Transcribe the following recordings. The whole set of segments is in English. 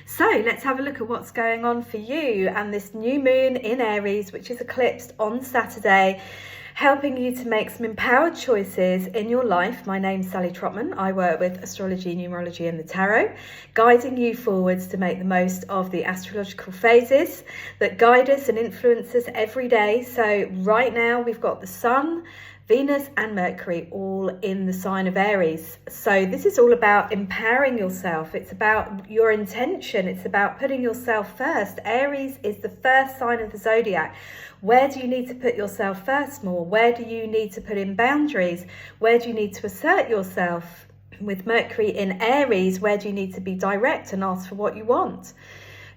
So let's have a look at what's going on for you and this new moon in Aries, which is eclipsed on Saturday, helping you to make some empowered choices in your life. My name's Sally Trotman. I work with astrology, numerology and the tarot, guiding you forwards to make the most of the astrological phases that guide us and influence us every day. So right now we've got the Sun, Venus and Mercury all in the sign of Aries. So this is all about empowering yourself. It's about your intention. It's about putting yourself first. Aries is the first sign of the zodiac. Where do you need to put yourself first more? Where do you need to put in boundaries? Where do you need to assert yourself? With Mercury in Aries, where do you need to be direct and ask for what you want?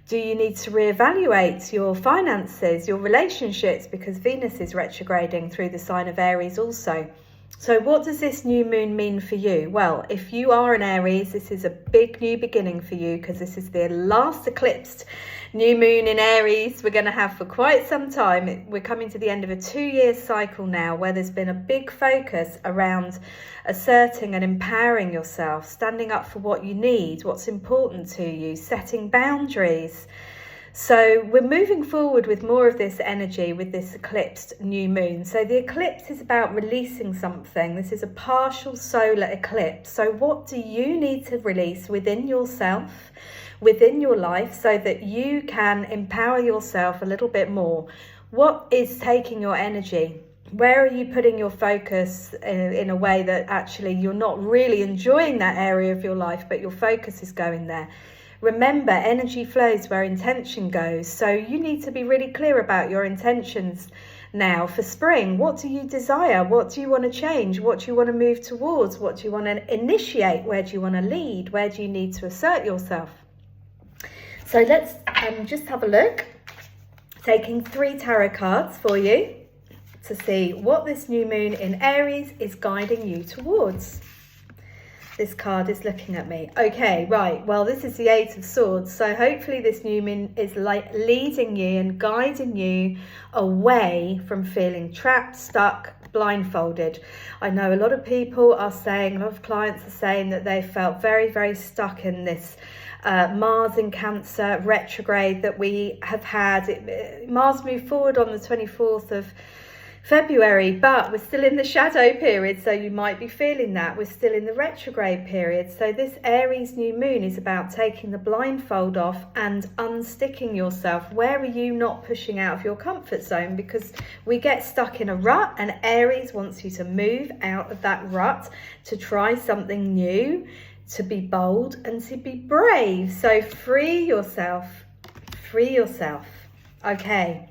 Do you need to reevaluate your finances, your relationships, because Venus is retrograding through the sign of Aries also? So what does this new moon mean for you? Well, if you are an Aries, this is a big new beginning for you, because this is the last eclipsed new moon in Aries we're going to have for quite some time. We're coming to the end of a 2-year cycle now, where there's been a big focus around asserting and empowering yourself, standing up for what you need, what's important to you, setting boundaries. So we're moving forward with more of this energy with this eclipsed new moon. So the eclipse is about releasing something. This is a partial solar eclipse. So what do you need to release within yourself, within your life, so that you can empower yourself a little bit more? What is taking your energy? Where are you putting your focus in a way that actually you're not really enjoying that area of your life, but your focus is going there? Remember, energy flows where intention goes. So you need to be really clear about your intentions now for spring. What do you desire? What do you want to change? What do you want to move towards? What do you want to initiate? Where do you want to lead? Where do you need to assert yourself? So let's just have a look. Taking 3 tarot cards for you to see what this new moon in Aries is guiding you towards. This card is looking at me. Okay, right. Well, this is the 8 of Swords. So hopefully this new moon is like leading you and guiding you away from feeling trapped, stuck, blindfolded. I know a lot of people are saying, a lot of clients are saying that they felt very, very stuck in this Mars in Cancer retrograde that we have had. Mars moved forward on the 24th of February, but we're still in the shadow period, so you might be feeling that. We're still in the retrograde period. So this Aries new moon is about taking the blindfold off and unsticking yourself. Where are you not pushing out of your comfort zone? Because we get stuck in a rut, and Aries wants you to move out of that rut, to try something new, to be bold and to be brave. So free yourself, free yourself. Okay.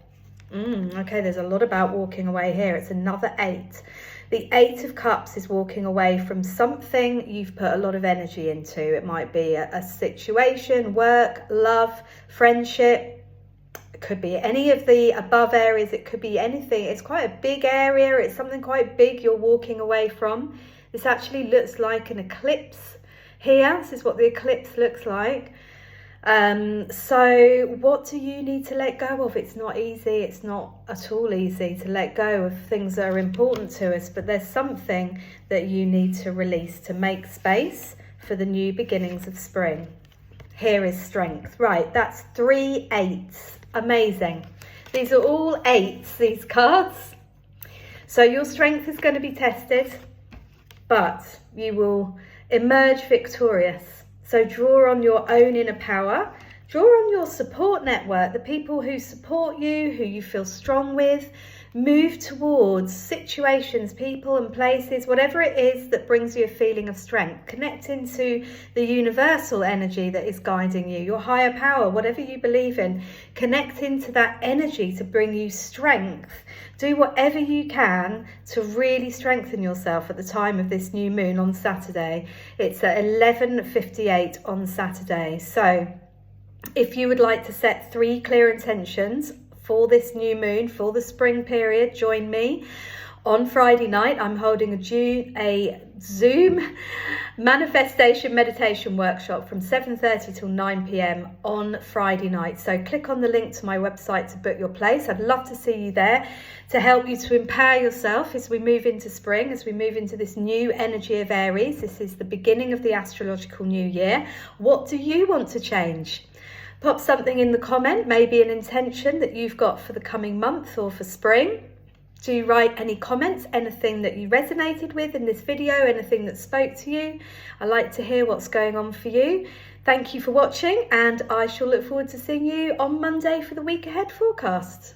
Okay, there's a lot about walking away here. It's another 8. The 8 of Cups is walking away from something you've put a lot of energy into. It might be a situation, work, love, friendship. It could be any of the above areas. It could be anything. It's quite a big area. It's something quite big you're walking away from. This actually looks like an eclipse here. This is what the eclipse looks like. So what do you need to let go of? It's not easy. It's not at all easy to let go of things that are important to us, but there's something that you need to release to make space for the new beginnings of spring. Here is strength. Right, that's 3 8s. Amazing. These are all 8s, these cards. So your strength is going to be tested, but you will emerge victorious. So draw on your own inner power, draw on your support network, the people who support you, who you feel strong with. Move towards situations, people and places, whatever it is that brings you a feeling of strength. Connect into the universal energy that is guiding you, your higher power, whatever you believe in. Connect into that energy to bring you strength. Do whatever you can to really strengthen yourself at the time of this new moon on Saturday. It's at 11:58 on Saturday. So if you would like to set 3 clear intentions for this new moon, for the spring period, join me. On Friday night, I'm holding a Zoom manifestation meditation workshop from 7:30 till 9 p.m. on Friday night. So click on the link to my website to book your place. I'd love to see you there to help you to empower yourself as we move into spring, as we move into this new energy of Aries. This is the beginning of the astrological new year. What do you want to change? Pop something in the comment, maybe an intention that you've got for the coming month or for spring. Do write any comments, anything that you resonated with in this video, anything that spoke to you. I like to hear what's going on for you. Thank you for watching, and I shall look forward to seeing you on Monday for the week ahead forecast.